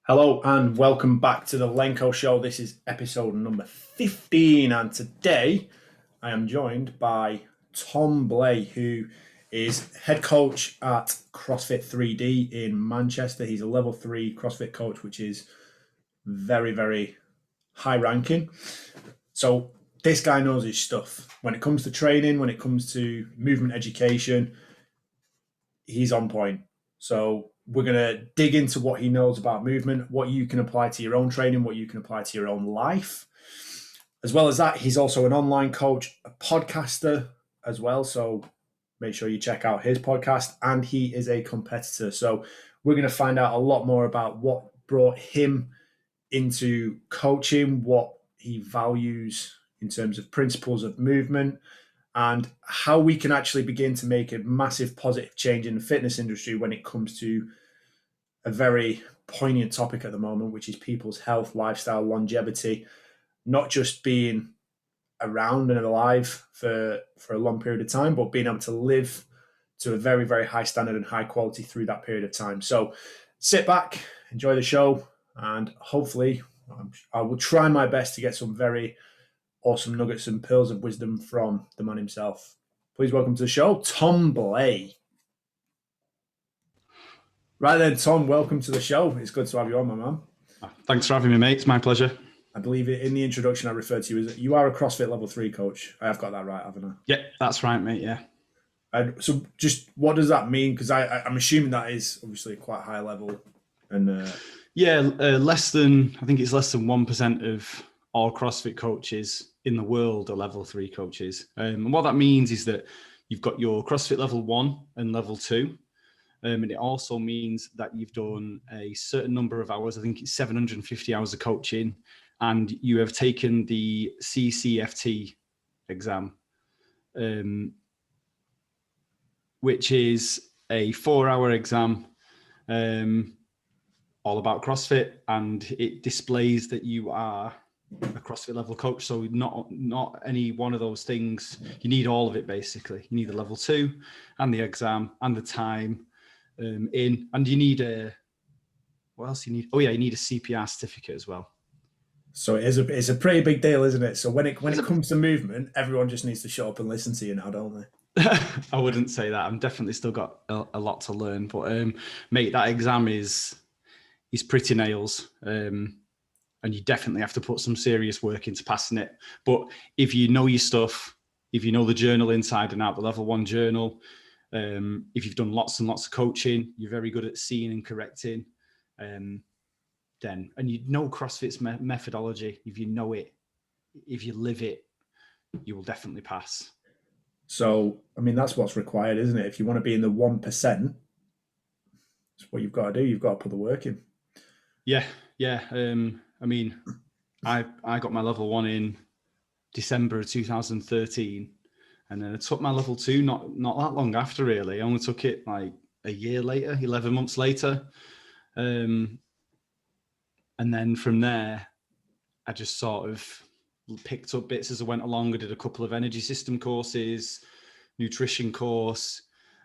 Hello and welcome back to the Lenko Show. This is episode number 15, and today I am joined by Tom Blay, who is head coach at CrossFit 3D in Manchester. He's a level 3 CrossFit coach, which is very, very high ranking. So this guy knows his stuff. When it comes to training, when it comes to movement education, he's on point. So we're going to dig into what he knows about movement, what you can apply to your own training, what you can apply to your own life. As well as that, he's also an online coach, a podcaster as well. So make sure you check out his podcast. And he is a competitor. So we're going to find out a lot more about what brought him into coaching, what he values in terms of principles of movement, and how we can actually begin to make a massive positive change in the fitness industry when it comes to a very poignant topic at the moment, which is people's health, lifestyle, longevity, not just being around and alive for a long period of time, but being able to live to a very, very high standard and high quality through that period of time. So sit back, enjoy the show, and hopefully I will try my best to get some very awesome nuggets and pearls of wisdom from the man himself. Please welcome to the show, Tom Blay. Right then, Tom, welcome to the show. It's good to have you on, my man. Thanks for having me, mate. It's my pleasure. I believe in the introduction I referred to you as you are a CrossFit level 3 coach. I have got that right, haven't I? Yeah, that's right, mate. Yeah. So just what does that mean? Because I'm assuming that is obviously quite high level. And less than, I think it's less than 1% of all CrossFit coaches in the world are level 3 coaches. And what that means is that you've got your CrossFit level 1 and level 2. And it also means that you've done a certain number of hours. I think it's 750 hours of coaching, and you have taken the CCFT exam, which is a 4-hour exam all about CrossFit, and it displays that you are a CrossFit level coach. So not any one of those things. You need all of it, basically. You need the level 2 and the exam and the time and you need what else you need? Oh yeah, you need a CPR certificate as well. So it's a pretty big deal, isn't it? So when it comes to movement, everyone just needs to shut up and listen to you now, don't they? I wouldn't say that. I'm definitely still got a lot to learn, but mate, that exam is pretty nails, and you definitely have to put some serious work into passing it. But if you know your stuff, if you know the journal inside and out, the level 1 journal, if you've done lots and lots of coaching, you're very good at seeing and correcting, and you know CrossFit's methodology. If you know it, if you live it, you will definitely pass. So, I mean, that's what's required, isn't it? If you want to be in the 1%, that's what you've got to do. You've got to put the work in. Yeah. I mean, I got my level 1 in December of 2013. And then I took my level 2 not that long after, really. I only took it like a year later, 11 months later. And then from there, I just sort of picked up bits as I went along. I did a couple of energy system courses, nutrition course.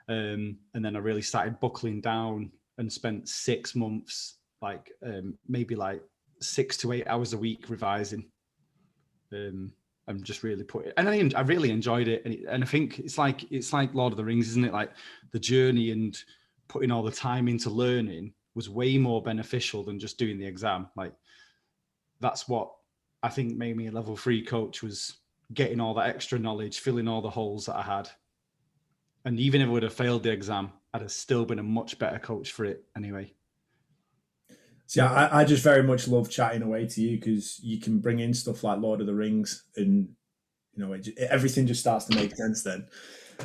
And then I really started buckling down and spent 6 months, maybe 6 to 8 hours a week revising. I'm just really and I really enjoyed it, and I think it's like Lord of the Rings, isn't it? Like the journey and putting all the time into learning was way more beneficial than just doing the exam. Like that's what I think made me a level 3 coach, was getting all that extra knowledge, filling all the holes that I had. And even if I would have failed the exam, I'd have still been a much better coach for it anyway. See, I just very much love chatting away to you, because you can bring in stuff like Lord of the Rings, and everything just starts to make sense then.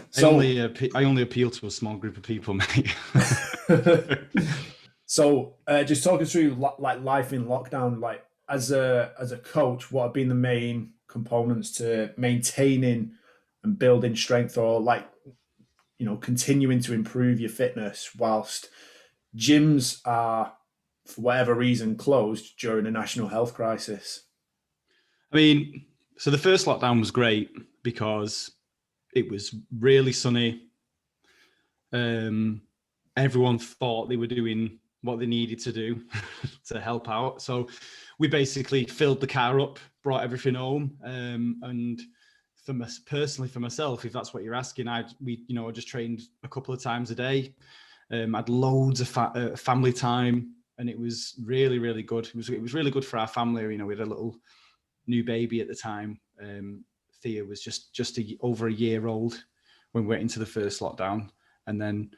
So I only appeal to a small group of people, mate. So just talk us through like life in lockdown. Like as a coach, what have been the main components to maintaining and building strength, or continuing to improve your fitness whilst gyms are, for whatever reason, closed during a national health crisis? I mean, so the first lockdown was great because it was really sunny. Everyone thought they were doing what they needed to do to help out. So we basically filled the car up, brought everything home, and personally for myself, if that's what you're asking, I just trained a couple of times a day. Had loads of family time, and it was really, really good. It was really good for our family. We had a little new baby at the time. Thea was just over a year old when we went into the first lockdown, and then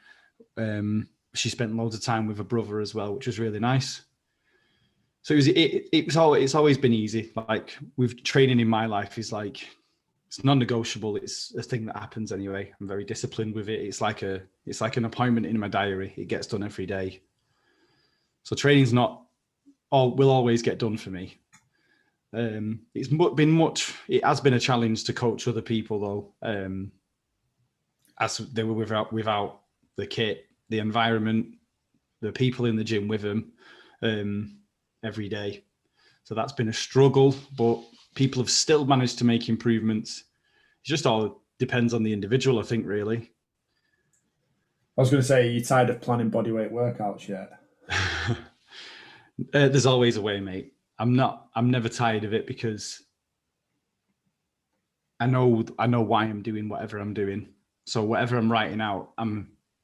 she spent loads of time with her brother as well, which was really nice. So it's always been easy. Like, with training in my life is like, it's non-negotiable. It's a thing that happens anyway. I'm very disciplined with it. It's like an appointment in my diary. It gets done every day. So training's will always get done for me. It has been a challenge to coach other people though, as they were without the kit, the environment, the people in the gym with them every day. So that's been a struggle, but people have still managed to make improvements. It just all depends on the individual, I think, really. I was going to say, are you tired of planning bodyweight workouts yet? There's always a way, mate. I'm never tired of it, because I know why I'm doing whatever I'm doing. So whatever I'm writing out,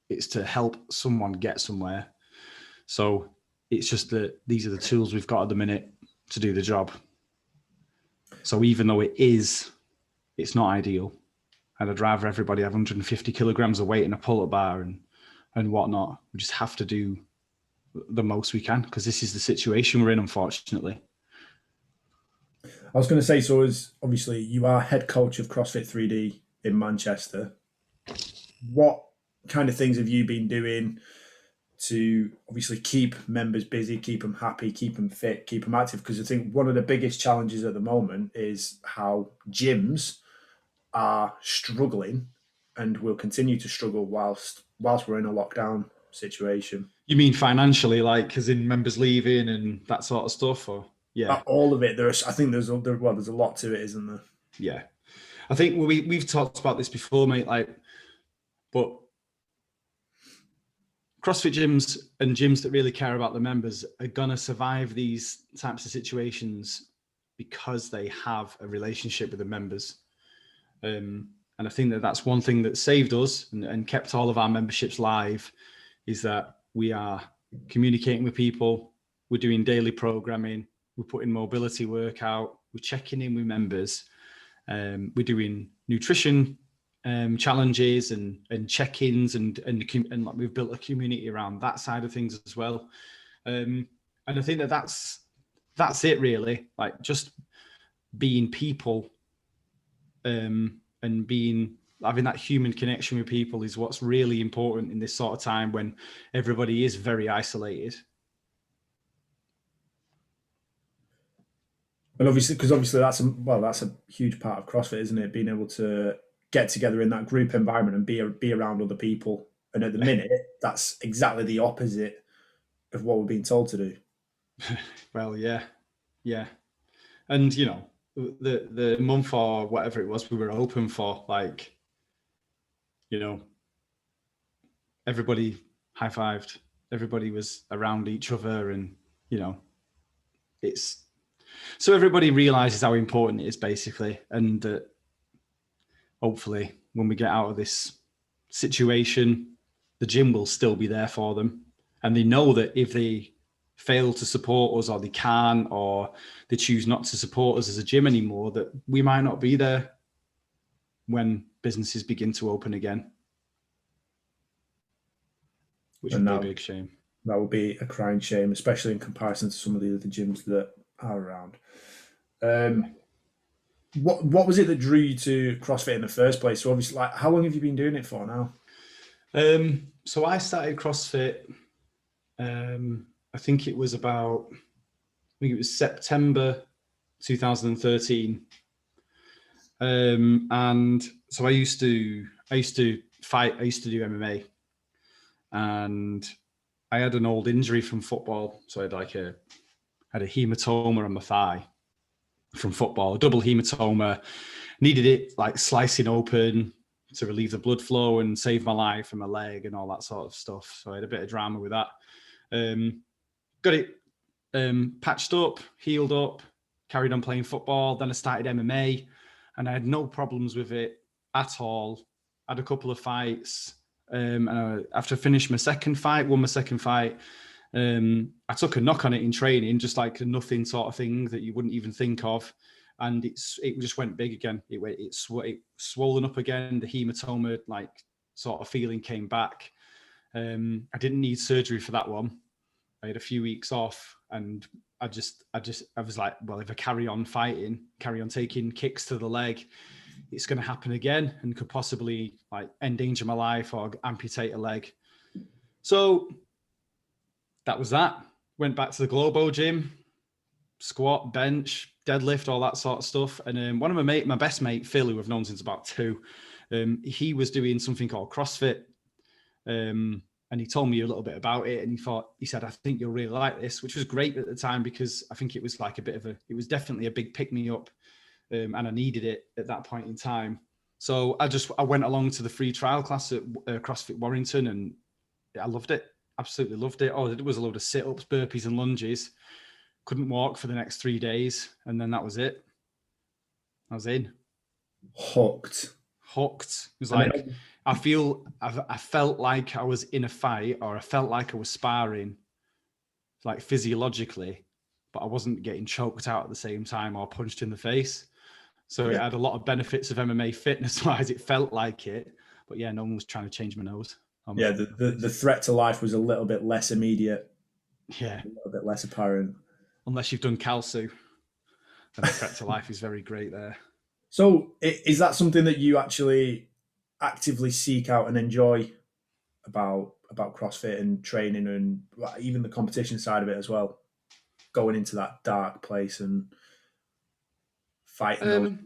it's to help someone get somewhere. So it's just that these are the tools we've got at the minute to do the job. So even though it's not ideal, and I'd rather everybody have 150 kilograms of weight in a pull-up bar and whatnot, we just have to do the most we can, because this is the situation we're in, unfortunately. I was going to say, so as obviously you are head coach of CrossFit 3D in Manchester, what kind of things have you been doing to obviously keep members busy, keep them happy, keep them fit, keep them active? Because I think one of the biggest challenges at the moment is how gyms are struggling and will continue to struggle whilst we're in a lockdown situation. You mean financially, like as in members leaving and that sort of stuff, or? Yeah, all of it. I think there's a lot to it, isn't there? Yeah, I think we've talked about this before, mate. But CrossFit gyms and gyms that really care about the members are gonna survive these types of situations because they have a relationship with the members. And I think that's one thing that saved us and kept all of our memberships live, is that we are communicating with people, we're doing daily programming, we're putting mobility work out, we're checking in with members, we're doing nutrition challenges and check-ins and like we've built a community around that side of things as well. And I think that's it really, like just being people and having that human connection with people is what's really important in this sort of time when everybody is very isolated. And obviously that's a huge part of CrossFit, isn't it? Being able to get together in that group environment and be around other people. And at the minute, that's exactly the opposite of what we're being told to do. Well, yeah. And the month or whatever it was we were open for, like, everybody high-fived, everybody was around each other, and it's so everybody realizes how important it is, basically, and that hopefully when we get out of this situation, the gym will still be there for them, and they know that if they fail to support us, or they can't, or they choose not to support us as a gym anymore, that we might not be there when businesses begin to open again, which would be a big shame. That would be a crying shame, especially in comparison to some of the other gyms that are around. What was it that drew you to CrossFit in the first place? So obviously, like, how long have you been doing it for now? So I started CrossFit, I think it was September 2013. And so I used to fight, I used to do MMA, and I had an old injury from football. So I had a hematoma on my thigh from football, a double hematoma, needed it like slicing open to relieve the blood flow and save my life and my leg and all that sort of stuff. So I had a bit of drama with that. Got it patched up, healed up, carried on playing football. Then I started MMA, and I had no problems with it at all. Had a couple of fights. And after I finished my second fight, won my second fight, I took a knock on it in training, just like a nothing sort of thing that you wouldn't even think of. And it just went big again. It swollen up again. The hematoma, like, sort of feeling came back. I didn't need surgery for that one. I had a few weeks off, and I was like, well, if I carry on fighting, carry on taking kicks to the leg, it's going to happen again, and could possibly like endanger my life or amputate a leg. So that was that. Went back to the Globo gym, squat, bench, deadlift, all that sort of stuff. And one of my best mate, Phil, who I've known since about 2, he was doing something called CrossFit. And he told me a little bit about it, and he said, I think you'll really like this, which was great at the time, because I think it was like it was definitely a big pick me up. And I needed it at that point in time. So I went along to the free trial class at CrossFit Warrington, and I loved it. Absolutely loved it. All I did was a load of sit-ups, burpees and lunges. Couldn't walk for the next 3 days. And then that was it. I was in. Hooked. It was like, I felt like I was in a fight, or I felt like I was sparring, like physiologically, but I wasn't getting choked out at the same time or punched in the face. So it had a lot of benefits of MMA fitness-wise. It felt like it, but yeah, no one was trying to change my nose. Yeah, the threat to life was a little bit less immediate. Yeah, a little bit less apparent. Unless you've done Kalsu, and the threat to life is very great there. So, is that something that you actually actively seek out and enjoy about CrossFit and training, and even the competition side of it as well? Going into that dark place and fighting.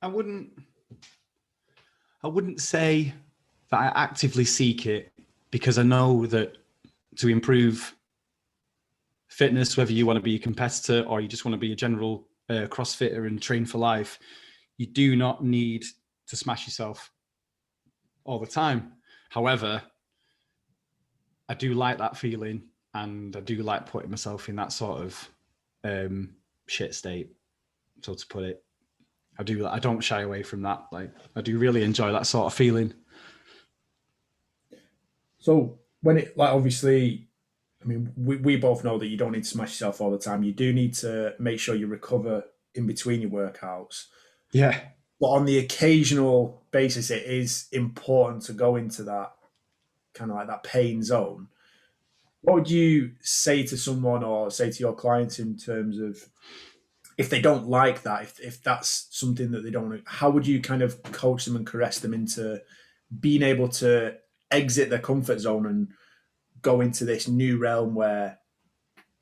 I wouldn't say that I actively seek it, because I know that to improve fitness, whether you want to be a competitor or you just want to be a general CrossFitter and train for life, you do not need to smash yourself all the time. However, I do like that feeling, and I do like putting myself in that sort of shit state, so to put it. I don't shy away from that. Like, I do really enjoy that sort of feeling. So when it, like, obviously, I mean, we both know that you don't need to smash yourself all the time. You do need to make sure you recover in between your workouts. Yeah. But on the occasional basis, it is important to go into that kind of like that pain zone. What would you say to someone, or say to your clients, in terms of if they don't like that, if that's something that they don't, how would you kind of coach them and caress them into being able to exit their comfort zone and go into this new realm where,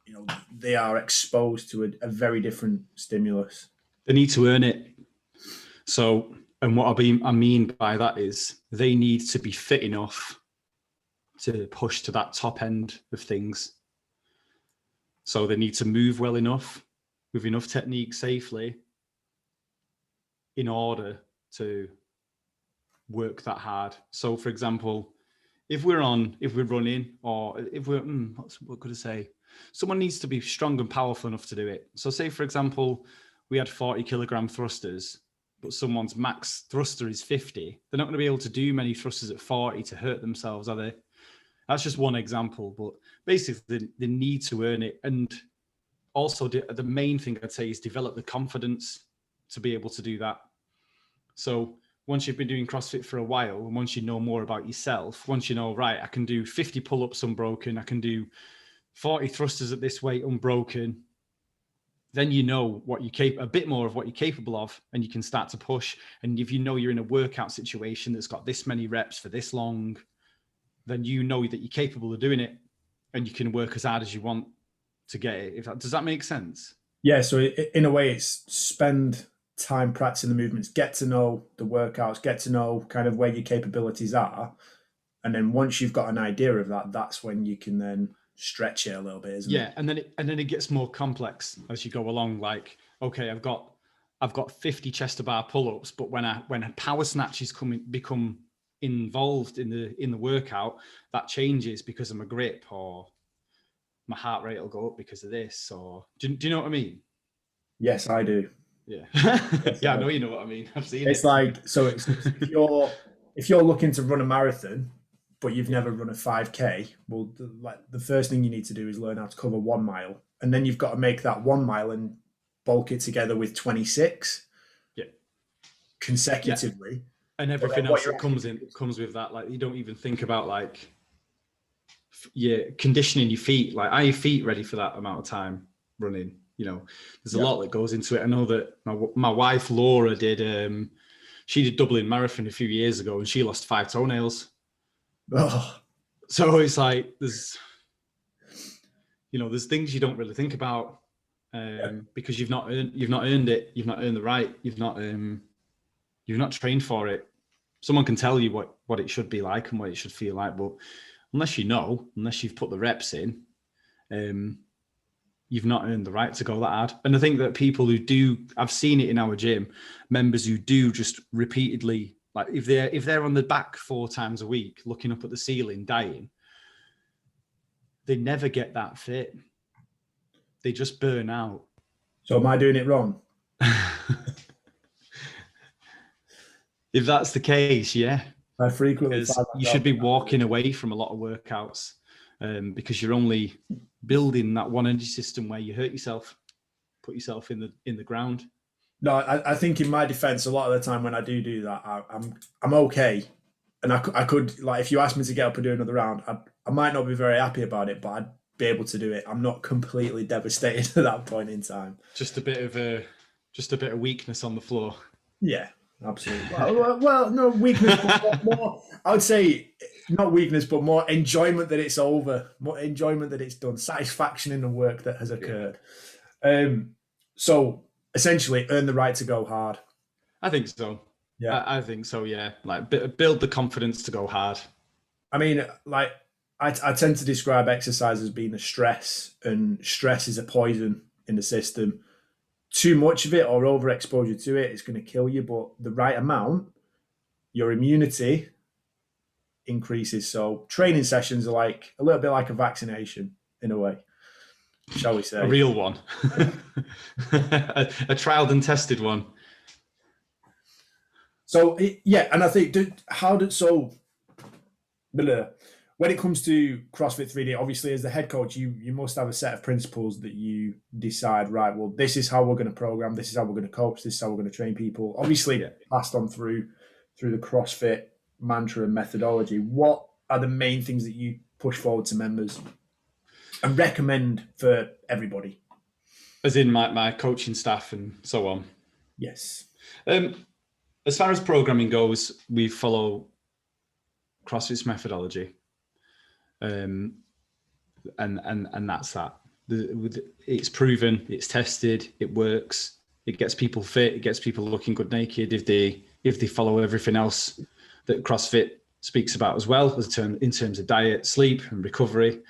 you know, they are exposed to a very different stimulus? They need to earn it. So, and what I mean by that is they need to be fit enough to push to that top end of things. So they need to move well enough, with enough technique safely, in order to work that hard. So, for example, if we're running, or if we're, what could I say? Someone needs to be strong and powerful enough to do it. So say, for example, we had 40 kilogram thrusters, but someone's max thruster is 50. They're not going to be able to do many thrusters at 40 to hurt themselves, are they? That's just one example, but basically they need to earn it. And also the main thing I'd say is develop the confidence to be able to do that. So once you've been doing CrossFit for a while, and once you know more about yourself, once you know, right, I can do 50 pull-ups unbroken, I can do 40 thrusters at this weight unbroken, then you know what a bit more of what you're capable of, and you can start to push. And if you know you're in a workout situation that's got this many reps for this long, then you know that you're capable of doing it, and you can work as hard as you want to get it. Does that make sense? Yeah, so in a way, it's spend time practicing the movements, get to know the workouts, get to know kind of where your capabilities are. And then once you've got an idea of that, that's when you can then stretch it a little bit, isn't it? Yeah, and then it gets more complex as you go along. Like, okay, I've got 50 chest to bar pull-ups, but when a power snatches become involved in the workout, that changes because of my grip, or my heart rate will go up because of this, or do you know what I mean? Yes, I do. Yeah. Yes, Yeah, I I know do. you know what I mean. I've seen It's it. like, so it's, if you're looking to run a marathon, but you've never run a 5K, well, the first thing you need to do is learn how to cover 1 mile, and then you've got to make that 1 mile and bulk it together with 26 Yeah. consecutively. And But everything then what else you're that actually comes with that. Like, you don't even think about like, conditioning your feet. Like, are your feet ready for that amount of time running? You know, there's a lot that goes into it. I know that my wife Laura did. She did Dublin Marathon a few years ago, and she lost 5 toenails. Oh, So it's like there's things you don't really think about, because you've not earned it. You've not earned the right. You've not trained for it. Someone can tell you what it should be like and what it should feel like, but unless you've put the reps in, you've not earned the right to go that hard. And I think that people who do, I've seen it in our gym, members who do just repeatedly, like if they're on the back 4 times a week, looking up at the ceiling, dying, they never get that fit. They just burn out. so am I doing it wrong? If that's the case, yeah. I frequently Because find you myself should be walking away from a lot of workouts, because you're only building that one energy system where you hurt yourself, put yourself in the ground. No, I think in my defense, a lot of the time when I do that, I'm okay, and I could, like, if you asked me to get up and do another round, I might not be very happy about it, but I'd be able to do it. I'm not completely devastated at that point in time. Just a bit of weakness on the floor. Yeah, absolutely. Well, no weakness, but more. I would say not weakness, but more enjoyment that it's over, more enjoyment that it's done, satisfaction in the work that has occurred. So essentially, earn the right to go hard. I think so. Yeah, I think so. Yeah, like build the confidence to go hard. I mean, like I tend to describe exercise as being a stress, and stress is a poison in the system. Too much of it or overexposure to it is going to kill you, but the right amount, your immunity increases. So training sessions are like a little bit like a vaccination in a way, shall we say? A real one, a trialed and tested one. So yeah, and I think when it comes to CrossFit 3D, obviously as the head coach, you must have a set of principles that you decide, right, well, this is how we're going to program, this is how we're going to coach, this is how we're going to train people. Obviously, passed on through the CrossFit mantra and methodology. What are the main things that you push forward to members and recommend for everybody? As in my coaching staff and so on? Yes. As far as programming goes, we follow CrossFit's methodology. And that's that. It's proven, it's tested, it works. It gets people fit. It gets people looking good naked if they follow everything else that CrossFit speaks about as well, in terms of diet, sleep, and recovery.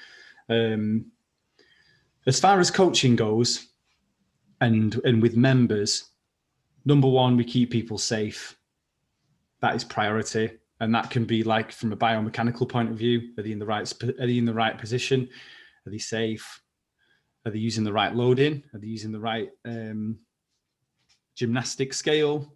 As far as coaching goes, and with members, number one, we keep people safe. That is priority. And that can be like from a biomechanical point of view. Are they in the right position? Are they safe? Are they using the right loading? Are they using the right gymnastic scale?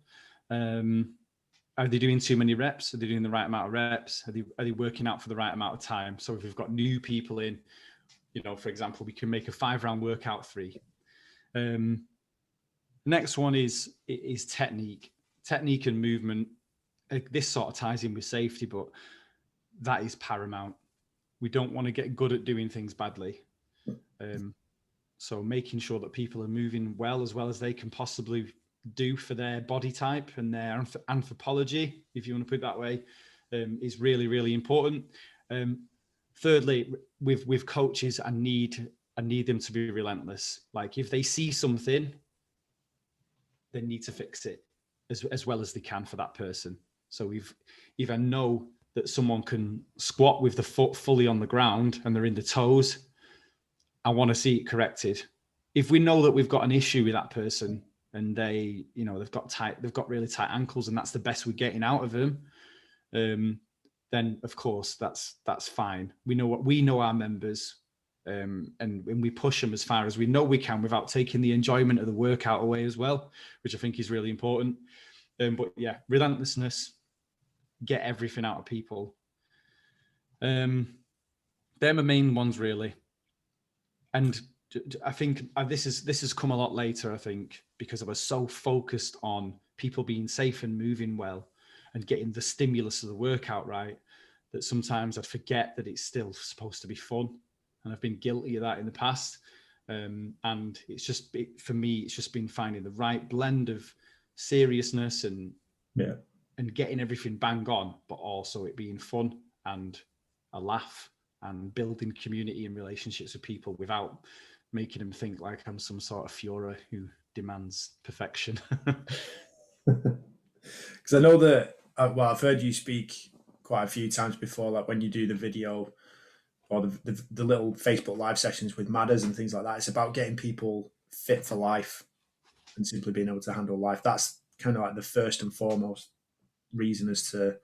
Are they doing too many reps? Are they doing the right amount of reps? Are they working out for the right amount of time? So if we've got new people in, for example, we can make a 5-round workout 3. Next one is technique and movement. This sort of ties in with safety, but that is paramount. We don't want to get good at doing things badly. So making sure that people are moving well as they can possibly do for their body type and their anthropology, if you want to put it that way, is really, really important. Thirdly, with coaches, I need them to be relentless. Like if they see something, they need to fix it as well as they can for that person. So if I know that someone can squat with the foot fully on the ground and they're in the toes, I want to see it corrected. If we know that we've got an issue with that person and they've got really tight ankles and that's the best we're getting out of them, then of course that's fine. We know our members. And when we push them as far as we know we can without taking the enjoyment of the workout away as well, which I think is really important. But yeah, relentlessness, get everything out of people. They're my main ones, really. And I think this has come a lot later, I think, because I was so focused on people being safe and moving well and getting the stimulus of the workout right, that sometimes I'd forget that it's still supposed to be fun. And I've been guilty of that in the past. And it's just, for me, it's just been finding the right blend of seriousness and getting everything bang on, but also it being fun and a laugh and building community and relationships with people without making them think like I'm some sort of Führer who demands perfection. Because I know that, I've heard you speak quite a few times before, like when you do the video or the little Facebook live sessions with Madders and things like that. It's about getting people fit for life and simply being able to handle life. That's kind of like the first and foremost reason as to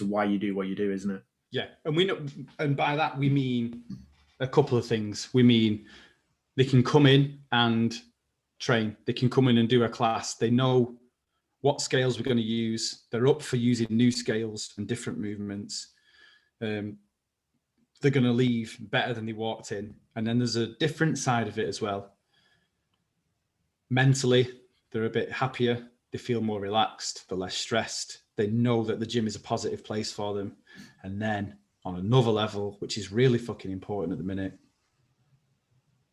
why you do what you do, isn't it? Yeah, and we know, and by that we mean a couple of things. We mean they can come in and train. They can come in and do a class. They know what scales we're going to use. They're up for using new scales and different movements. They're going to leave better than they walked in. And then there's a different side of it as well. Mentally, they're a bit happier. They feel more relaxed. They're less stressed. They know that the gym is a positive place for them. And then on another level, which is really fucking important at the minute,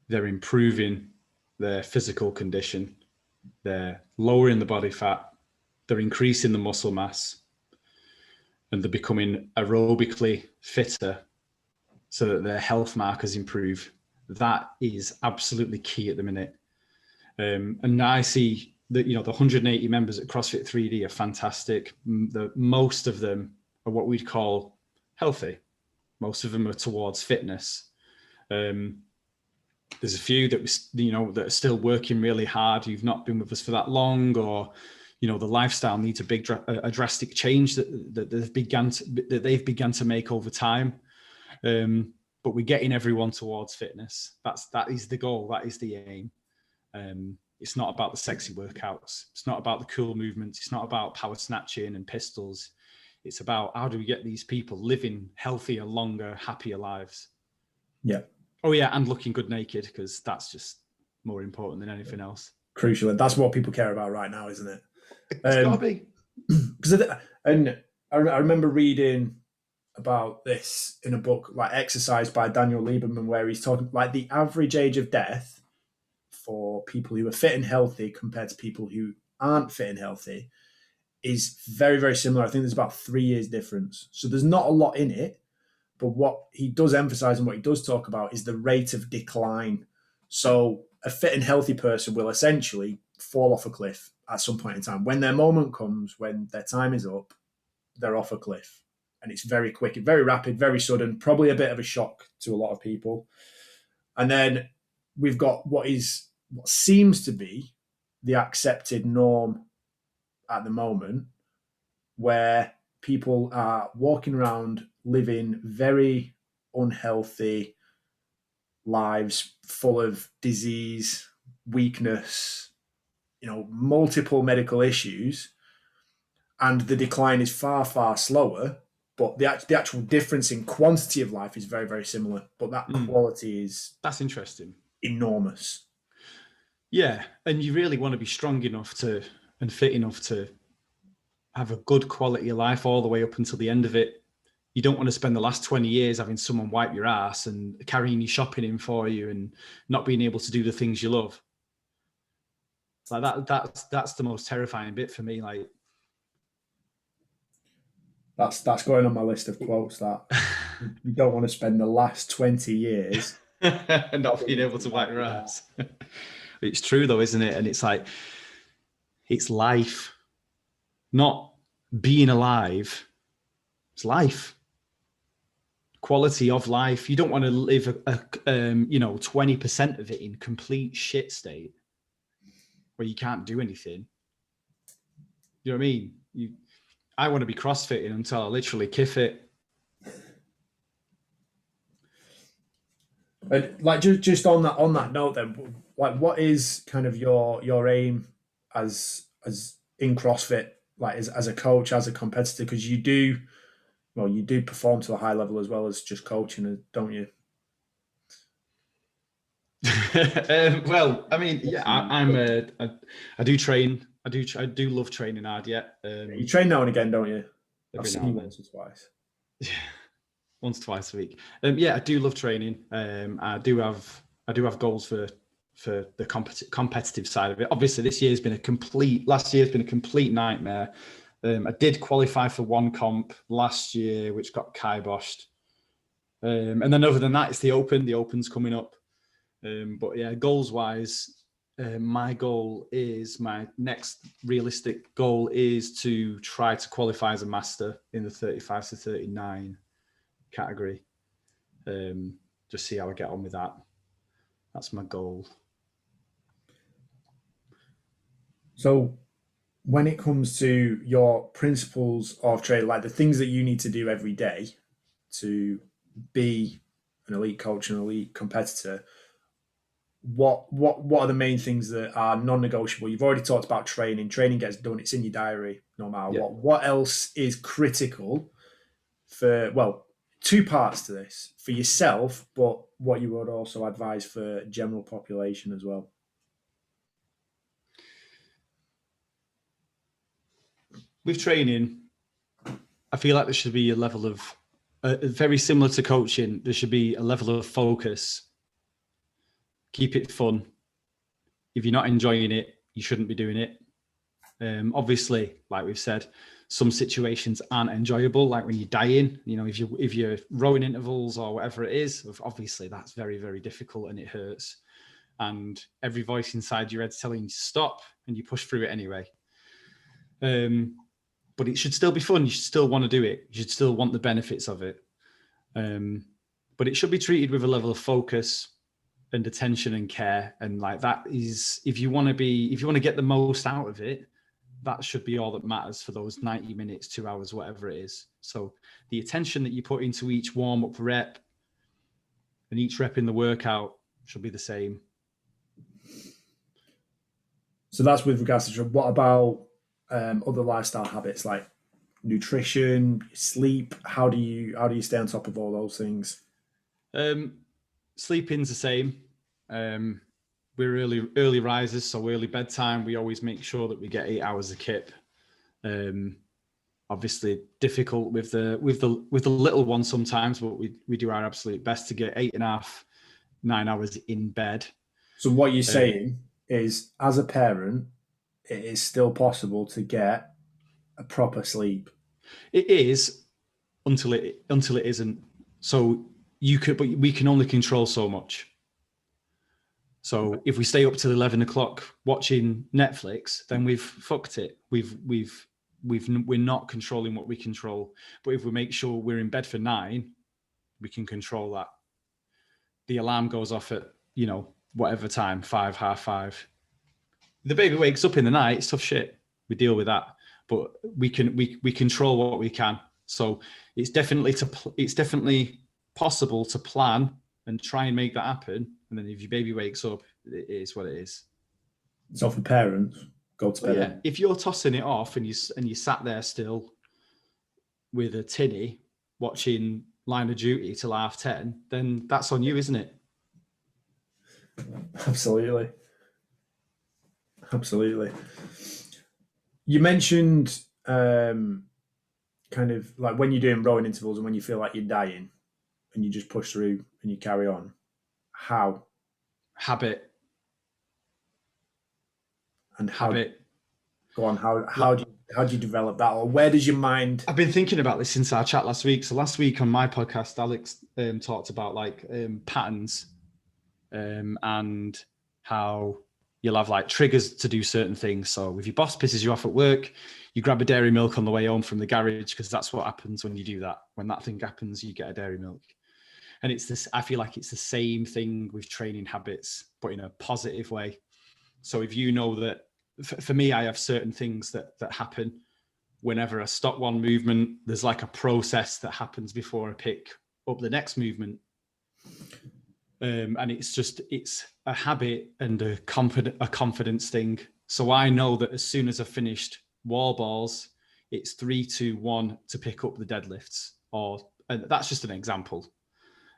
they're improving their physical condition. They're lowering the body fat. They're increasing the muscle mass. And they're becoming aerobically fitter so that their health markers improve. That is absolutely key at the minute. And I see that, the 180 members at CrossFit 3D are fantastic. Most of them are what we'd call healthy. Most of them are towards fitness. There's a few that that are still working really hard, who've not been with us for that long, or the lifestyle needs a drastic change that they've begun to make over time. But we're getting everyone towards fitness. That is the goal. That is the aim. It's not about the sexy workouts. It's not about the cool movements. It's not about power snatching and pistols. It's about how do we get these people living healthier, longer, happier lives. Yeah. Oh yeah, and looking good naked, because that's just more important than anything else. Crucial. That's what people care about right now, isn't it? It's gotta be. And I remember reading about this in a book like Exercise by Daniel Lieberman, where he's talking like the average age of death for people who are fit and healthy compared to people who aren't fit and healthy is very, very similar. I think there's about 3 years difference. So there's not a lot in it, but what he does emphasize and what he does talk about is the rate of decline. So a fit and healthy person will essentially fall off a cliff at some point in time. When their moment comes, when their time is up, they're off a cliff. And it's very quick, very rapid, very sudden, probably a bit of a shock to a lot of people. And then we've got what seems to be the accepted norm at the moment, where people are walking around living very unhealthy lives full of disease, weakness, multiple medical issues. And the decline is far, far slower, but the actual difference in quantity of life is very, very similar. But that quality is... That's interesting. Enormous. Yeah, and you really want to be strong enough and fit enough to have a good quality of life all the way up until the end of it. You don't want to spend the last 20 years having someone wipe your ass and carrying your shopping in for you and not being able to do the things you love. Like that's the most terrifying bit for me. Like that's going on my list of quotes, that you don't want to spend the last 20 years not being able to wipe your ass. It's true though, isn't it? And it's like, it's life, not being alive. It's life. Quality of life. You don't want to live 20% of it in complete shit state where you can't do anything. You know what I mean? I want to be CrossFitting until I literally kiff it. And like just on that note, then, like, what is kind of your aim as in CrossFit, like as a coach, as a competitor? Because you do perform to a high level as well as just coaching, don't you? Well, I mean, yeah, I do train. I do love training hard. Yeah, You train now and again, don't you? I've every seen now you and then. once or twice. Once, twice a week. Yeah, I do love training. I do have goals for the competitive side of it. Obviously, last year's been a complete nightmare. I did qualify for one comp last year, which got kiboshed. And then other than that, it's the Open. The Open's coming up. But yeah, goals wise, my next realistic goal is to try to qualify as a master in the 35 to 39 category. Just see how I get on with that. That's my goal. So when it comes to your principles of training, like the things that you need to do every day to be an elite coach and elite competitor, what are the main things that are non-negotiable? You've already talked about training. Training gets done, it's in your diary no matter Yeah. what else is critical for, well, two parts to this, for yourself, but what you would also advise for general population as well? With training, I feel like there should be a level of very similar to coaching. There should be a level of focus. Keep it fun. If you're not enjoying it, you shouldn't be doing it. Obviously, like we've said, some situations aren't enjoyable, like when you're dying. You know, if you're rowing intervals or whatever it is, obviously that's very, very difficult and it hurts. And every voice inside your head's telling you to stop, and you push through it anyway. But it should still be fun. You should still want to do it. You should still want the benefits of it. But it should be treated with a level of focus and attention and care. And like that is, if you want to get the most out of it, that should be all that matters for those 90 minutes, 2 hours, whatever it is. So the attention that you put into each warm-up rep and each rep in the workout should be the same. So that's with regards to, what about other lifestyle habits like nutrition, sleep? How do you stay on top of all those things? Sleeping's the same. We're early risers, so early bedtime. We always make sure that we get 8 hours of kip. Obviously difficult with the little one sometimes, but we do our absolute best to get 8.5, 9 hours in bed. So what you're saying is, as a parent, it is still possible to get a proper sleep. It is until it isn't. So but we can only control so much. So if we stay up till 11 o'clock watching Netflix, then we've fucked it. We're not controlling what we control. But if we make sure we're in bed for 9, we can control that. The alarm goes off at, whatever time, 5, 5:30. The baby wakes up in the night, it's tough shit. We deal with that. But we control what we can. So it's definitely possible to plan and try and make that happen. And then if your baby wakes up, it is what it is. So for parents, go to bed. Yeah, if you're tossing it off and you sat there still with a tinny watching Line of Duty till 10:30, then that's on you, isn't it? Absolutely. You mentioned kind of like when you're doing rowing intervals and when you feel like you're dying and you just push through and you carry on. How? Habit. And how? Habit. Go on. How do you develop that, or where does your mind? I've been thinking about this since our chat last week. So last week on my podcast, Alex talked about patterns and how you'll have like triggers to do certain things. So if your boss pisses you off at work, you grab a dairy milk on the way home from the garage, because that's what happens when you do that. When that thing happens, you get a dairy milk. And it's this, I feel like it's the same thing with training habits, but in a positive way. So if you know that, for me, I have certain things that happen whenever I stop one movement. There's like a process that happens before I pick up the next movement. And it's a habit and a confidence thing. So I know that as soon as I've finished wall balls, it's 3, 2, 1 to pick up the deadlifts, and that's just an example.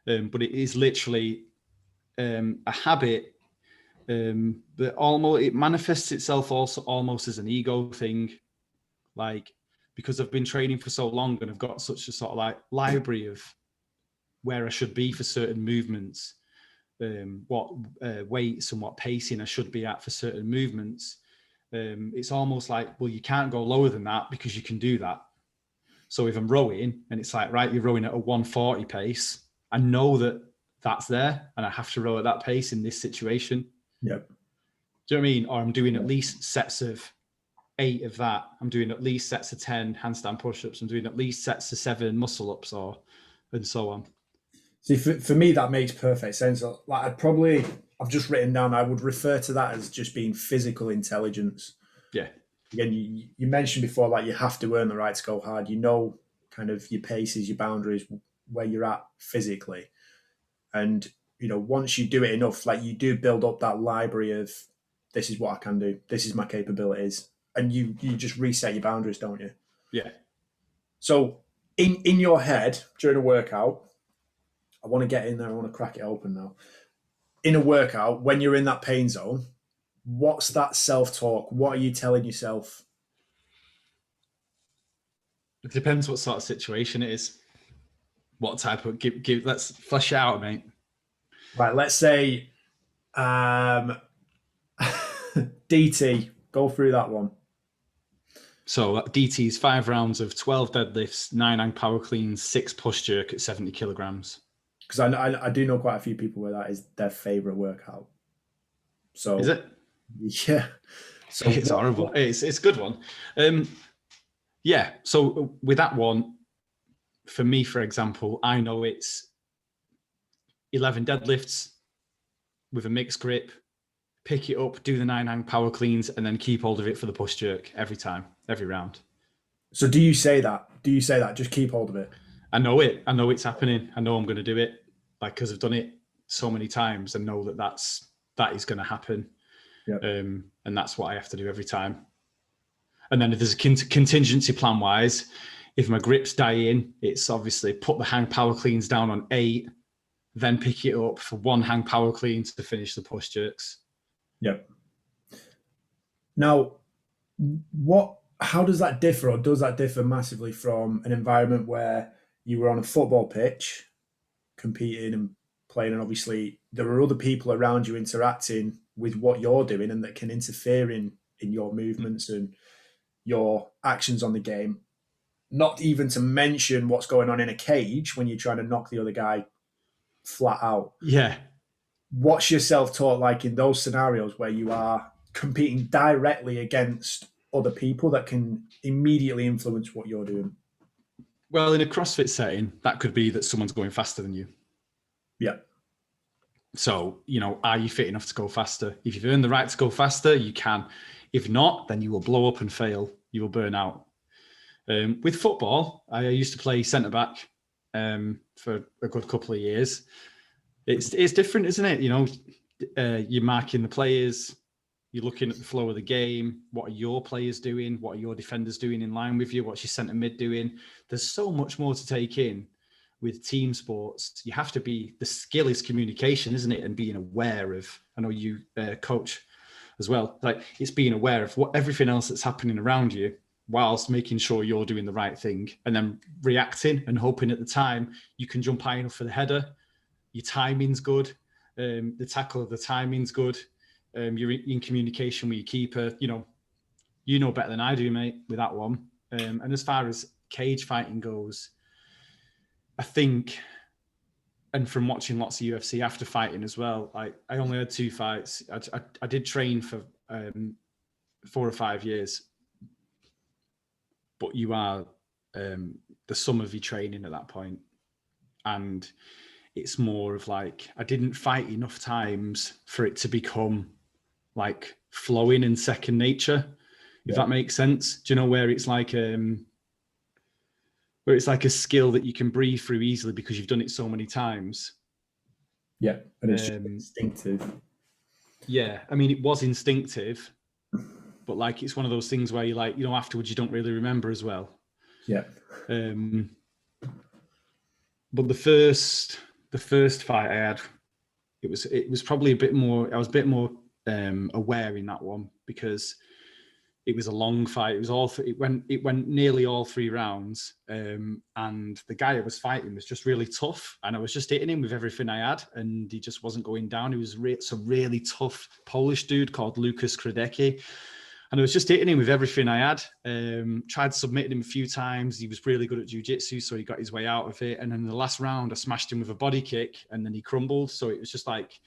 But it is literally a habit that it manifests itself also almost as an ego thing. Like, because I've been training for so long and I've got such a sort of like library of where I should be for certain movements, what weights and what pacing I should be at for certain movements. It's almost like, well, you can't go lower than that because you can do that. So if I'm rowing and it's like, right, you're rowing at a 140 pace, I know that that's there and I have to row at that pace in this situation. Yep. Do you know what I mean? Or I'm doing at least sets of 8 of that. I'm doing at least sets of 10 handstand push-ups. I'm doing at least sets of 7 muscle-ups, and so on. See, for me, that makes perfect sense. Like, I've just written down, I would refer to that as just being physical intelligence. Yeah. Again, you mentioned before, like, you have to earn the right to go hard. You know, kind of your paces, your boundaries, where you're at physically. And, you know, once you do it enough, like, you do build up that library of, this is what I can do. This is my capabilities. And you just reset your boundaries, don't you? Yeah. So in your head during a workout, I want to get in there. I want to crack it open now. In a workout, when you're in that pain zone, what's that self-talk? What are you telling yourself? It depends what sort of situation it is. What type of give let's flesh it out, mate. Right, let's say DT. Go through that one. So DT is 5 rounds of 12 deadlifts, 9 hang power cleans, 6 push jerk at 70 kilograms. Because I do know quite a few people where that is their favorite workout. So is it? Yeah. So it's horrible. It's a good one. Yeah. So with that one, for me, for example, I know it's 11 deadlifts with a mixed grip, pick it up, do the 9 hang power cleans, and then keep hold of it for the push jerk every time, every round. So do you say that? Just keep hold of it? I know it. I know it's happening. I know I'm going to do it, like, because I've done it so many times and know that is going to happen. Yep. And that's what I have to do every time. And then if there's a contingency plan wise, if my grip's dying, it's obviously put the hang power cleans down on 8, then pick it up for 1 hang power clean to finish the push jerks. Yep. Now, how does that differ, or does that differ massively from an environment where you were on a football pitch competing and playing, and obviously there are other people around you interacting with what you're doing and that can interfere in your movements and your actions on the game, not even to mention what's going on in a cage when you're trying to knock the other guy flat out? Yeah. What's your self-talk like in those scenarios where you are competing directly against other people that can immediately influence what you're doing? Well, in a CrossFit setting, that could be that someone's going faster than you. Yeah. So, you know, are you fit enough to go faster? If you've earned the right to go faster, you can. If not, then you will blow up and fail. You will burn out. With football, I used to play centre-back for a good couple of years. It's different, isn't it? You know, you're marking the players, you're looking at the flow of the game. What are your players doing? What are your defenders doing in line with you? What's your centre mid doing? There's so much more to take in with team sports. You have to be, the skill is communication, isn't it? And being aware of, I know you coach as well, like it's being aware of what everything else that's happening around you whilst making sure you're doing the right thing, and then reacting and hoping at the time you can jump high enough for the header. Your timing's good. The tackle of the timing's good. You're in communication with your keeper. You know better than I do, mate, with that one. And as far as cage fighting goes, I think, and from watching lots of UFC after fighting as well, I only had 2 fights. I did train for 4 or 5 years, but you are the sum of your training at that point. And it's more of like, I didn't fight enough times for it to become like flowing and second nature, if that makes sense. Do you know where it's like a skill that you can breathe through easily because you've done it so many times? Yeah, and it's just instinctive. Yeah, I mean, it was instinctive, but like it's one of those things where you like, you know, afterwards you don't really remember as well. Yeah. But the first fight I had, it was probably a bit more. I was a bit more aware in that one because it was a long fight. It went nearly all 3 rounds, and the guy I was fighting was just really tough, and I was just hitting him with everything I had, and he just wasn't going down. He was some really tough Polish dude called Lucas Kradecki, and I was just hitting him with everything I had. Tried submitting him a few times. He was really good at jiu-jitsu, so he got his way out of it. And then in the last round, I smashed him with a body kick, and then he crumbled. So it was just like,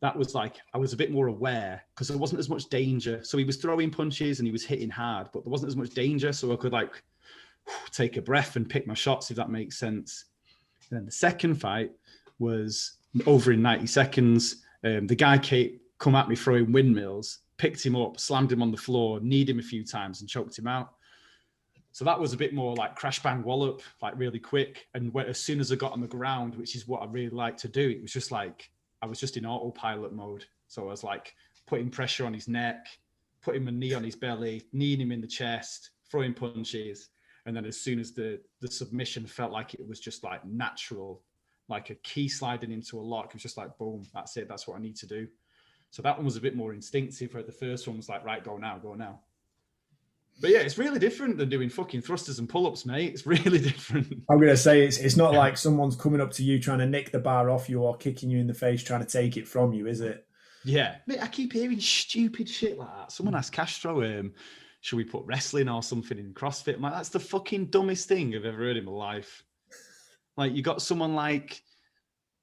that was like, I was a bit more aware because there wasn't as much danger. So he was throwing punches and he was hitting hard, but there wasn't as much danger. So I could like take a breath and pick my shots, if that makes sense. And then the second fight was over in 90 seconds. The guy come at me throwing windmills, picked him up, slammed him on the floor, kneed him a few times and choked him out. So that was a bit more like crash, bang, wallop, like really quick. And as soon as I got on the ground, which is what I really like to do, it was just like, I was just in autopilot mode. So I was like putting pressure on his neck, putting my knee on his belly, kneeing him in the chest, throwing punches. And then as soon as the submission felt like it was just like natural, like a key sliding into a lock, it was just like, boom, that's it. That's what I need to do. So that one was a bit more instinctive, where the first one was like, right, go now, go now. But yeah, it's really different than doing fucking thrusters and pull-ups, mate. It's really different. I'm going to say it's not like someone's coming up to you trying to nick the bar off you or kicking you in the face trying to take it from you, is it? Yeah. Mate, I keep hearing stupid shit like that. Someone asked Castro, should we put wrestling or something in CrossFit? I'm like, that's the fucking dumbest thing I've ever heard in my life. Like, you got someone like,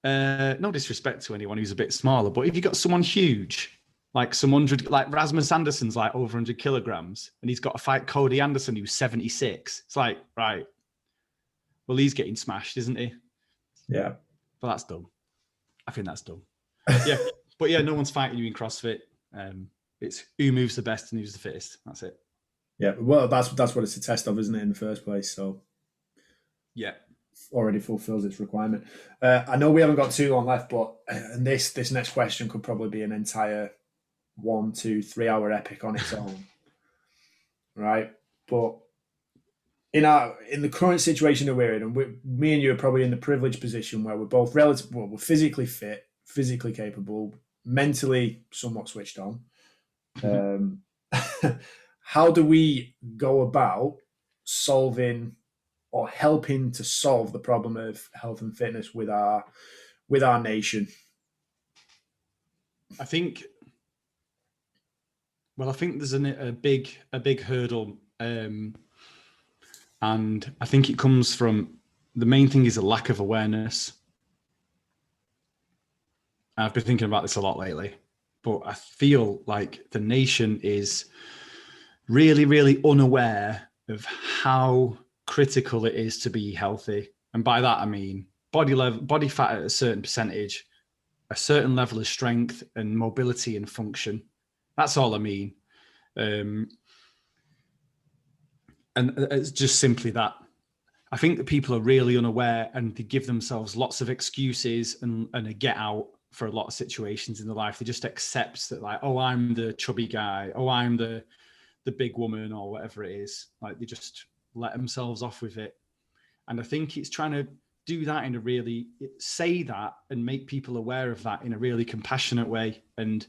no disrespect to anyone who's a bit smaller, but if you got someone huge, like like Rasmus Anderson's like over 100 kilograms, and he's got to fight Cody Anderson, who's 76. It's like, right, well, he's getting smashed, isn't he? Yeah. But that's dumb. I think that's dumb. Yeah. But yeah, no one's fighting you in CrossFit. It's who moves the best and who's the fittest. That's it. Yeah. Well, that's what it's a test of, isn't it, in the first place? So yeah, already fulfills its requirement. I know we haven't got too long left, but and this next question could probably be an entire 1, 2, 3 hour epic on its own. Right. But in the current situation that we're in, and me and you are probably in the privileged position where we're both we're physically fit, physically capable, mentally somewhat switched on. How do we go about solving or helping to solve the problem of health and fitness with our nation? I think there's a big hurdle, and I think it comes from, the main thing is a lack of awareness. I've been thinking about this a lot lately, but I feel like the nation is really, really unaware of how critical it is to be healthy. And by that, I mean body fat at a certain percentage, a certain level of strength and mobility and function. That's all I mean. And it's just simply that. I think that people are really unaware, and they give themselves lots of excuses and a get out for a lot of situations in their life. They just accept that, like, oh, I'm the chubby guy. Oh, I'm the big woman, or whatever it is. Like, they just let themselves off with it. And I think it's trying to do that in a really, say that and make people aware of that in a really compassionate way. And,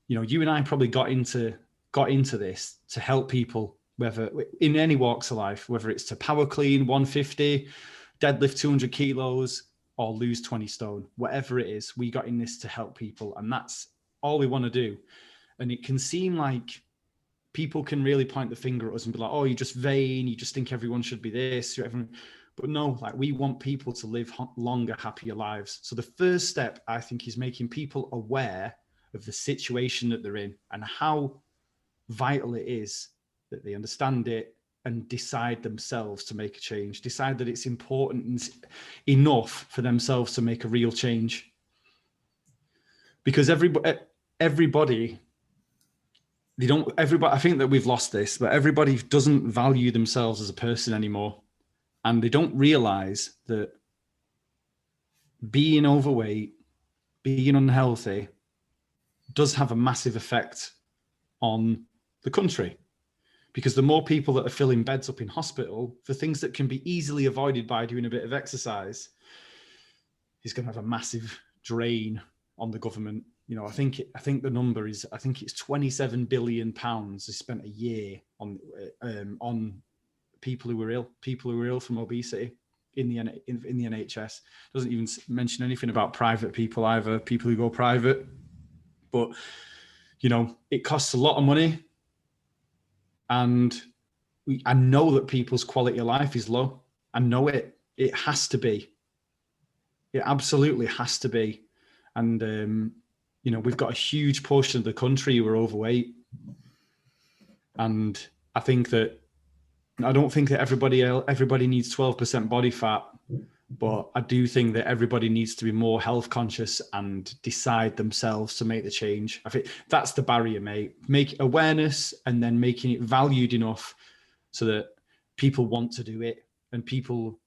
you know, you and I probably got into this to help people, whether in any walks of life, whether it's to power clean 150, deadlift 200 kilos, or lose 20 stone, whatever it is, we got in this to help people. And that's all we want to do. And it can seem like people can really point the finger at us and be like, oh, you're just vain. You just think everyone should be this. But no, like, we want people to live longer, happier lives. So the first step, I think, is making people aware of the situation that they're in and how vital it is that they understand it and decide themselves to make a change, decide that it's important enough for themselves to make a real change. Because everybody, I think that we've lost this, but everybody doesn't value themselves as a person anymore. And they don't realize that being overweight being unhealthy does have a massive effect on the country, because the more people that are filling beds up in hospital for things that can be easily avoided by doing a bit of exercise is going to have a massive drain on the government. You know, I think the number is, I think it's 27 billion pounds is spent a year on people who are ill from obesity in the NHS. Doesn't even mention anything about private people either, people who go private. But, you know, it costs a lot of money. And I know that people's quality of life is low. I know it. It has to be. It absolutely has to be. And, you know, we've got a huge portion of the country who are overweight. And I don't think that everybody needs 12% body fat, but I do think that everybody needs to be more health conscious and decide themselves to make the change. I think that's the barrier, mate. Make awareness and then making it valued enough so that people want to do it and people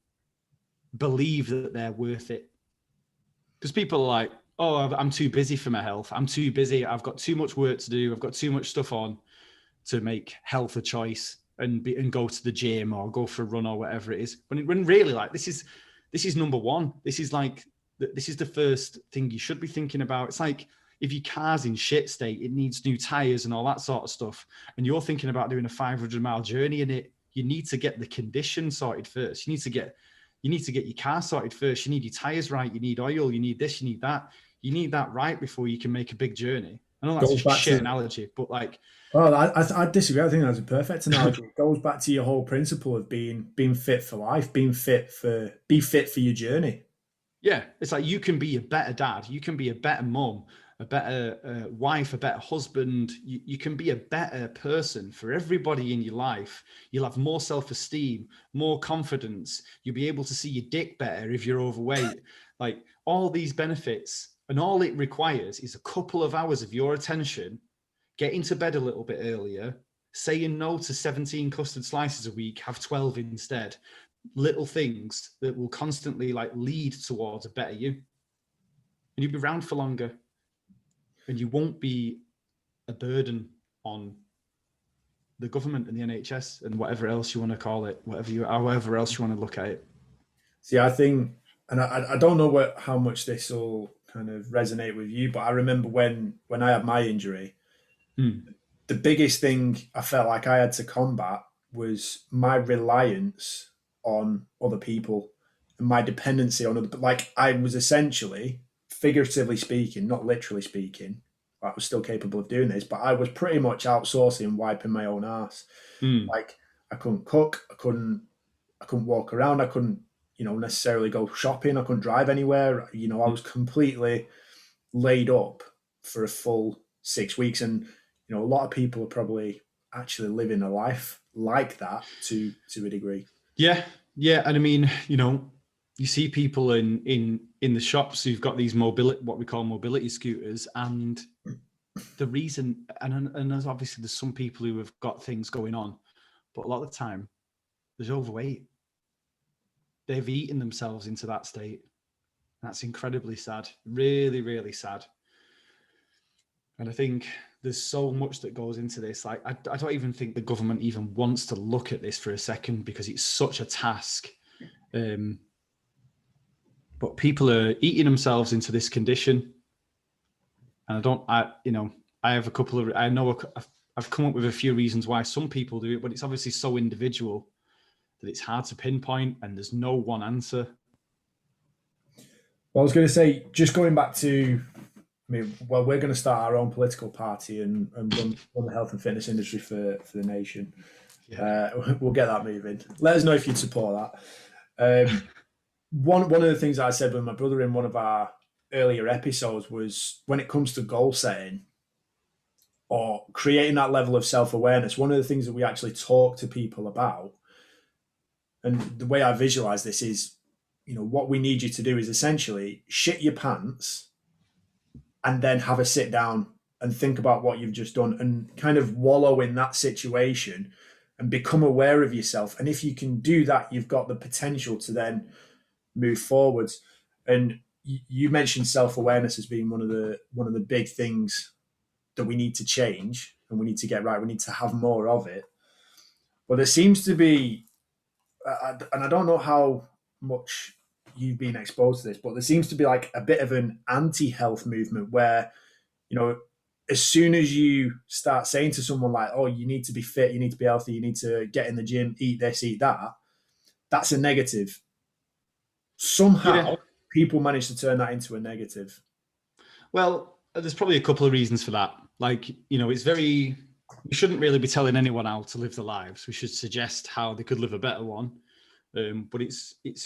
believe that they're worth it. Because people are like, oh, I'm too busy for my health. I'm too busy. I've got too much work to do. I've got too much stuff on to make health a choice and go to the gym or go for a run or whatever it is. When really, like, this is number one. This is the first thing you should be thinking about. It's like, if your car's in shit state, it needs new tires and all that sort of stuff, and you're thinking about doing a 500-mile journey in it, you need to get the condition sorted first. You need to get your car sorted first. You need your tires right. You need oil. You need this. You need that. You need that right before you can make a big journey. I know that's a shit analogy, but like, well, I disagree. I think that's a perfect analogy. It goes back to your whole principle of being fit for life, be fit for your journey. Yeah, it's like, you can be a better dad, you can be a better mum, a better wife, a better husband. You can be a better person for everybody in your life. You'll have more self-esteem, more confidence. You'll be able to see your dick better if you're overweight. Like, all these benefits, and all it requires is a couple of hours of your attention, getting to bed a little bit earlier, saying no to 17 custard slices a week, have 12 instead. Little things that will constantly like lead towards a better you, and you'll be around for longer, and you won't be a burden on the government and the NHS and whatever else you want to call it, however else you want to look at it. See, I think, and I don't know how much this will kind of resonate with you, but I remember when I had my injury, the biggest thing I felt like I had to combat was my reliance on other people and my dependency on other. Like, I was essentially, figuratively speaking, not literally speaking, I was still capable of doing this, but I was pretty much outsourcing and wiping my own ass. Like, I couldn't cook, I couldn't walk around, I couldn't, necessarily go shopping, I couldn't drive anywhere. I was completely laid up for a full 6 weeks. And, a lot of people are probably actually living a life like that to a degree. Yeah. And I mean, you see people in the shops who've got these what we call mobility scooters, and the reason, and there's obviously there's some people who have got things going on, but a lot of the time there's overweight. They've eaten themselves into that state. That's incredibly sad, really, really sad. And I think there's so much that goes into this. Like, I don't even think the government even wants to look at this for a second, because it's such a task. But people are eating themselves into this condition. And I've come up with a few reasons why some people do it, but it's obviously so individual that it's hard to pinpoint, and there's no one answer. Well, I was going to say, just going back to, we're going to start our own political party and run the health and fitness industry for the nation. Yeah. We'll get that moving. Let us know if you'd support that. One of the things I said with my brother in one of our earlier episodes was, when it comes to goal setting or creating that level of self-awareness, one of the things that we actually talk to people about, and the way I visualize this is, what we need you to do is essentially shit your pants and then have a sit down and think about what you've just done and kind of wallow in that situation and become aware of yourself. And if you can do that, you've got the potential to then move forwards. And you mentioned self-awareness as being one of the big things that we need to change and we need to get right. We need to have more of it. But there seems to be, and I don't know how much you've been exposed to this, but there seems to be like a bit of an anti-health movement where, you know, as soon as you start saying to someone like, oh, you need to be fit, you need to be healthy, you need to get in the gym, eat this, eat that, that's a negative. Somehow people manage to turn that into a negative. Well, there's probably a couple of reasons for that. Like, you know, we shouldn't really be telling anyone how to live their lives. We should suggest how they could live a better one. But it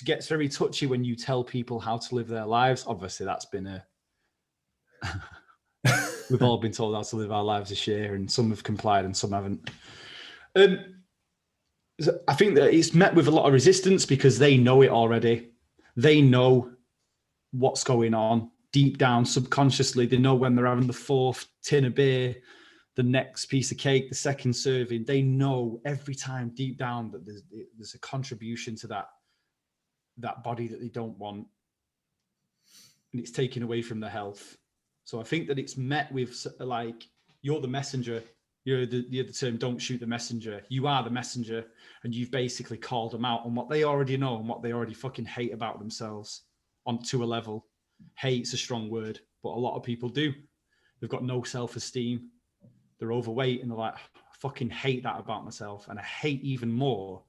gets very touchy when you tell people how to live their lives. Obviously, that's been we've all been told how to live our lives this year, and some have complied and some haven't. I think that it's met with a lot of resistance because they know it already. They know what's going on deep down, subconsciously. They know when they're having the fourth tin of beer, the next piece of cake, the second serving. They know every time deep down that there's a contribution to that body that they don't want, and it's taken away from their health. So I think that it's met with like, you're the messenger. You're the term, don't shoot the messenger. You are the messenger, and you've basically called them out on what they already know and what they already fucking hate about themselves to a level. Hate's a strong word, but a lot of people do. They've got no self-esteem. They're overweight, and they're like, I fucking hate that about myself. And I hate even more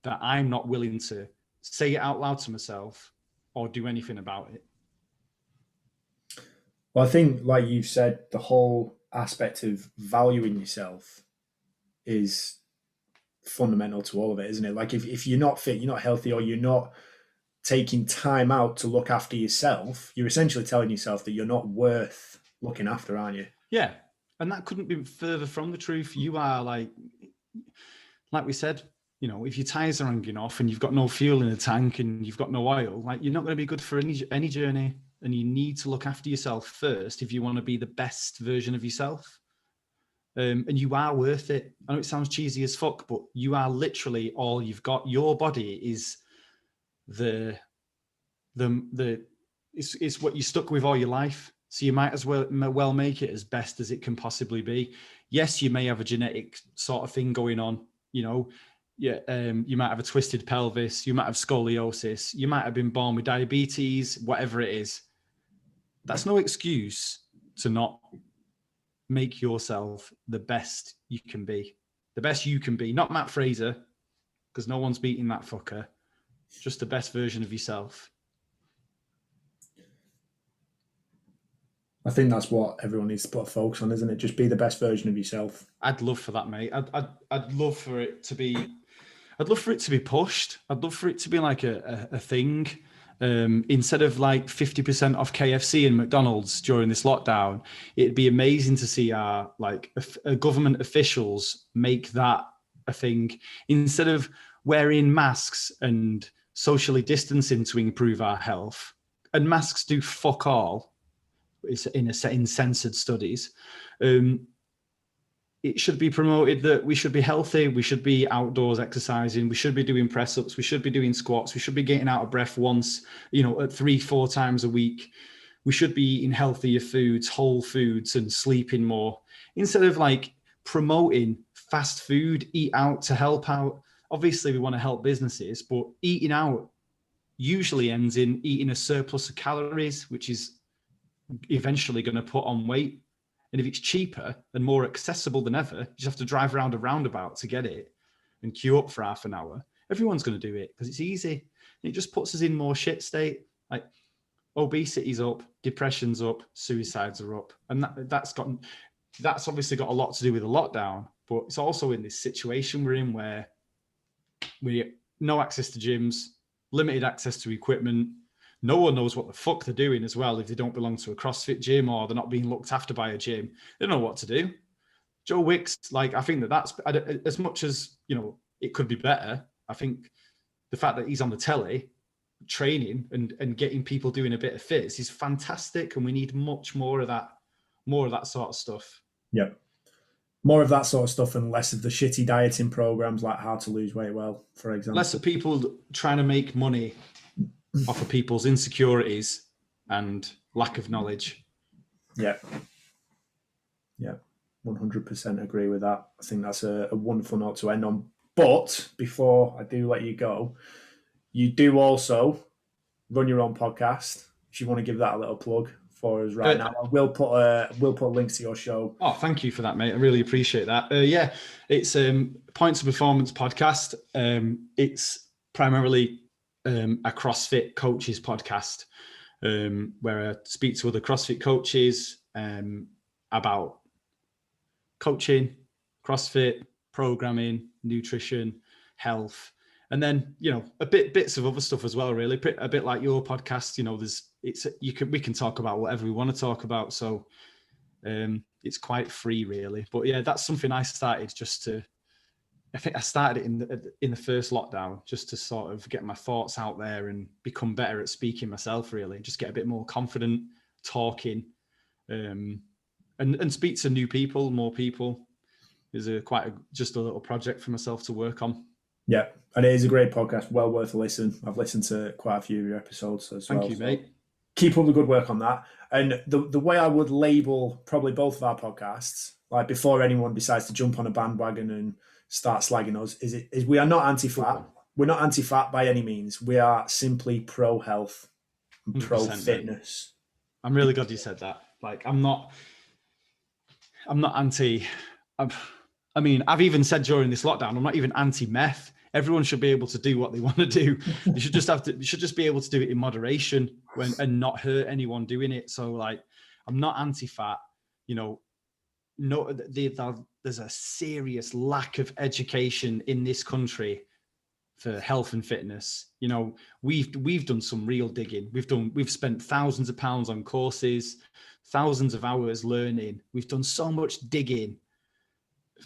that I'm not willing to say it out loud to myself or do anything about it. Well, I think, like you've said, the whole aspect of valuing yourself is fundamental to all of it, isn't it? Like if you're not fit, you're not healthy, or you're not taking time out to look after yourself, you're essentially telling yourself that you're not worth looking after, aren't you? Yeah. And that couldn't be further from the truth. You are like we said, you know, if your tires are hanging off and you've got no fuel in the tank and you've got no oil, like, you're not going to be good for any journey. And you need to look after yourself first if you want to be the best version of yourself. And you are worth it. I know it sounds cheesy as fuck, but you are literally all you've got. Your body is it's what you're stuck with all your life. So you might as well make it as best as it can possibly be. Yes, you may have a genetic sort of thing going on, you know. Yeah, you might have a twisted pelvis, you might have scoliosis, you might have been born with diabetes, whatever it is. That's no excuse to not make yourself the best you can be. The best you can be, not Matt Fraser, because no one's beating that fucker. Just the best version of yourself. I think that's what everyone needs to put a focus on, isn't it? Just be the best version of yourself. I'd love for that, mate. I'd love for it to be. I'd love for it to be pushed. I'd love for it to be like a thing. Instead of like 50% off KFC and McDonald's during this lockdown, it'd be amazing to see our government officials make that a thing. Instead of wearing masks and socially distancing to improve our health, and masks do fuck all. It's in censored studies. It should be promoted that we should be healthy, we should be outdoors exercising, we should be doing press-ups, we should be doing squats, we should be getting out of breath once, you know, at 3-4 times a week. We should be eating healthier foods, whole foods, and sleeping more. Instead of like promoting fast food, eat out to help out. Obviously, we want to help businesses, but eating out usually ends in eating a surplus of calories, which is eventually going to put on weight. And if it's cheaper and more accessible than ever, you just have to drive around a roundabout to get it and queue up for half an hour. Everyone's going to do it because it's easy. And it just puts us in more shit state. Like obesity's up, depression's up, suicides are up. And that's obviously got a lot to do with the lockdown, but it's also in this situation we're in where we no access to gyms, limited access to equipment. No one knows what the fuck they're doing as well if they don't belong to a CrossFit gym or they're not being looked after by a gym. They don't know what to do. Joe Wicks, like, I think that's as much as, you know, it could be better. I think the fact that he's on the telly training and getting people doing a bit of fits is fantastic, and we need much more of that sort of stuff. Yeah. More of that sort of stuff and less of the shitty dieting programs like How to Lose Weight Well, for example. Less of people trying to make money off of people's insecurities and lack of knowledge. Yeah. 100% agree with that. I think that's a wonderful note to end on. But before I do let you go, you do also run your own podcast. If you want to give that a little plug for us right now, we'll put links to your show. Oh, thank you for that, mate. I really appreciate that. Yeah, it's Points of Performance podcast. It's primarily a CrossFit coaches podcast, where I speak to other CrossFit coaches about coaching, CrossFit, programming, nutrition, health, and then bits of other stuff as well. Really, a bit like your podcast. We can talk about whatever we want to talk about. So it's quite free, really. But yeah, that's something I started I think I started it in the first lockdown, just to sort of get my thoughts out there and become better at speaking myself. Really, just get a bit more confident talking. And speak to new people, more people. Is just a little project for myself to work on. Yeah, and it is a great podcast, well worth a listen. I've listened to quite a few of your episodes as well. Thank you, mate. Keep up the good work on that. And the way I would label probably both of our podcasts, like before anyone decides to jump on a bandwagon and start slagging us, is we are not anti-fat. We're not anti-fat by any means. We are simply pro-health and pro-fitness. Mate. I'm really glad you said that. Like, I'm not anti. I've even said during this lockdown, I'm not even anti-meth. Everyone should be able to do what they want to do. You should just be able to do it in moderation and not hurt anyone doing it. So, like, I'm not anti-fat. There's a serious lack of education in this country for health and fitness. We've done some real digging. We've spent thousands of pounds on courses, thousands of hours learning. We've done so much digging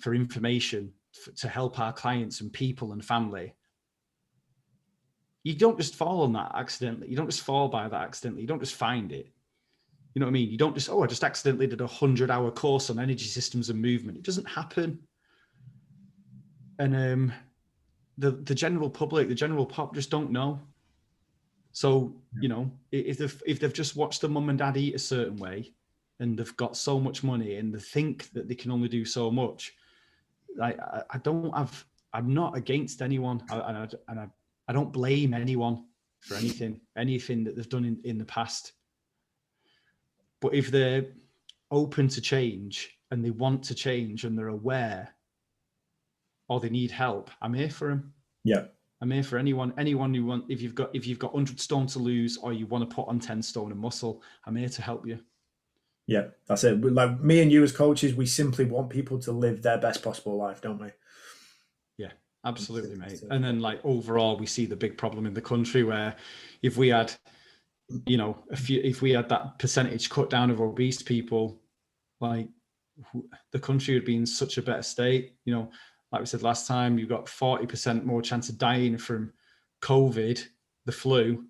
for information to help our clients and people and family. You don't just fall on that accidentally. You don't just fall by that accidentally. You don't just find it. You know what I mean? You don't just, I just accidentally did a 100-hour course on energy systems and movement. It doesn't happen. And the general public, the general pop just don't know. So, if they've just watched their mum and dad eat a certain way and they've got so much money and they think that they can only do so much, I'm not against anyone. I don't blame anyone for anything that they've done in the past. But if they're open to change and they want to change and they're aware or they need help, I'm here for them. Yeah. I'm here for anyone who wants, if you've got 100 stone to lose or you want to put on 10 stone of muscle, I'm here to help you. Yeah, that's it. Like me and you as coaches, we simply want people to live their best possible life, don't we? Yeah, absolutely, mate. And then, like, overall, we see the big problem in the country where if we had, if we had that percentage cut down of obese people, like, the country would be in such a better state. Like we said last time, you've got 40% more chance of dying from COVID, the flu,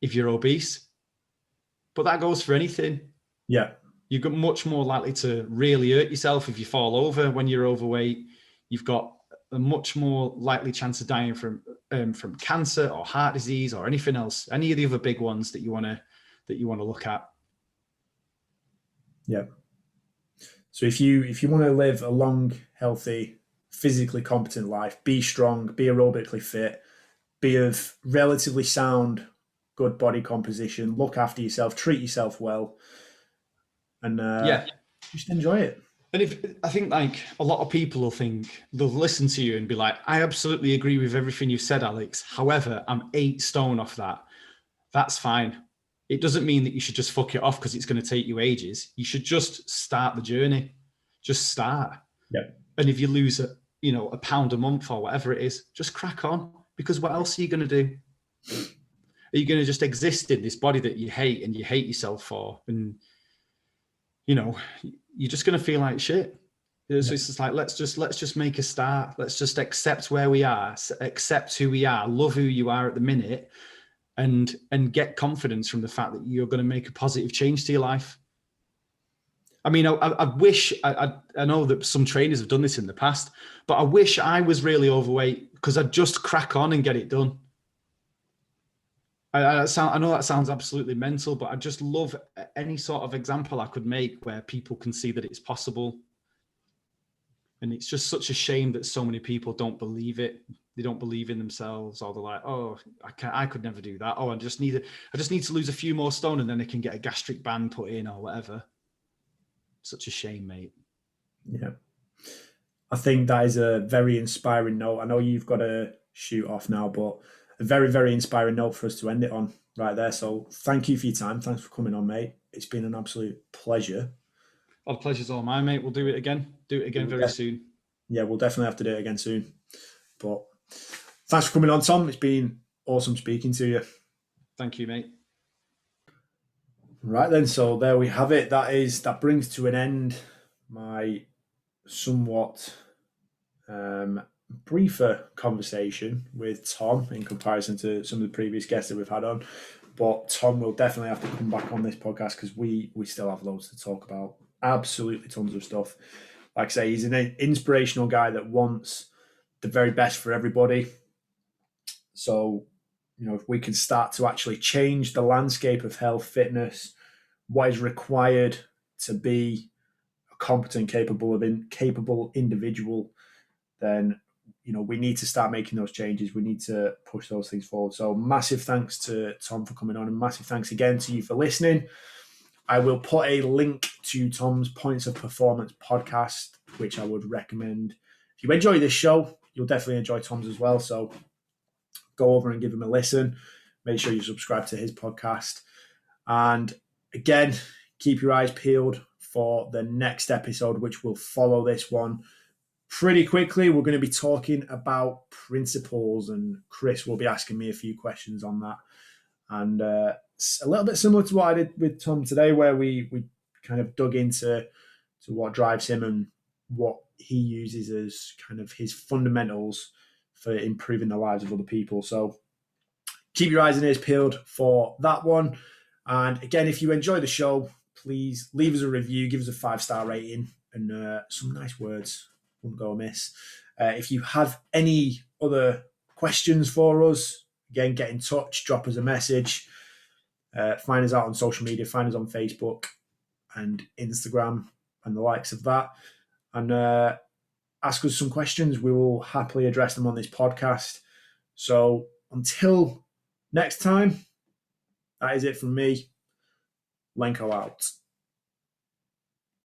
if you're obese. But that goes for anything. Yeah. You've got much more likely to really hurt yourself if you fall over when you're overweight. You've got a much more likely chance of dying from cancer or heart disease or anything else, any of the other big ones that you want to look at. Yeah. So if you want to live a long, healthy, physically competent life, be strong, be aerobically fit, be of relatively sound, good body composition, look after yourself, treat yourself well, and just enjoy it. And I think, like, a lot of people will think, they'll listen to you and be like, I absolutely agree with everything you've said, Alex. However, I'm 8 stone off that. That's fine. It doesn't mean that you should just fuck it off because it's going to take you ages. You should just start the journey. Just start. Yeah. And if you lose a pound a month or whatever it is, just crack on, because what else are you going to do? Are you going to just exist in this body that you hate and you hate yourself for? And, you're just going to feel like shit. So it's just like, let's just make a start. Let's just accept where we are, accept who we are, love who you are at the minute, and get confidence from the fact that you're going to make a positive change to your life. I mean, I wish, I know that some trainers have done this in the past, but I wish I was really overweight because I'd just crack on and get it done. I know that sounds absolutely mental, but I just love any sort of example I could make where people can see that it's possible. And it's just such a shame that so many people don't believe it. They don't believe in themselves, or they're like, "Oh, I could never do that. Oh, I just need to lose a few more stone, and then I can get a gastric band put in or whatever." Such a shame, mate. Yeah. I think that is a very inspiring note. I know you've got to shoot off now, but a very, very inspiring note for us to end it on right there. So thank you for your time. Thanks for coming on, mate. It's been an absolute pleasure. Oh, the pleasure's all mine, mate. We'll do it again. Do it again very soon. Yeah, we'll definitely have to do it again soon. But thanks for coming on, Tom. It's been awesome speaking to you. Thank you, mate. Right then, so there we have it. That brings to an end my somewhat briefer conversation with Tom in comparison to some of the previous guests that we've had on. But Tom will definitely have to come back on this podcast because we still have loads to talk about. Absolutely tons of stuff. Like I say, he's an inspirational guy that wants the very best for everybody. So, if we can start to actually change the landscape of health, fitness, what is required to be a competent, capable individual, then we need to start making those changes. We need to push those things forward. So massive thanks to Tom for coming on, and massive thanks again to you for listening. I will put a link to Tom's Points of Performance podcast, which I would recommend. If you enjoy this show, you'll definitely enjoy Tom's as well. So go over and give him a listen. Make sure you subscribe to his podcast. And again, keep your eyes peeled for the next episode, which will follow this one pretty quickly. We're going to be talking about principles, and Chris will be asking me a few questions on that. And a little bit similar to what I did with Tom today, where we kind of dug into what drives him and what he uses as kind of his fundamentals for improving the lives of other people. So keep your eyes and ears peeled for that one. And again, if you enjoy the show, please leave us a review, give us a 5-star rating, and some nice words wouldn't go amiss. If you have any other questions for us, again, get in touch, drop us a message. Find us out on social media, find us on Facebook and Instagram and the likes of that. And ask us some questions. We will happily address them on this podcast. So until next time, that is it from me. Lenko out.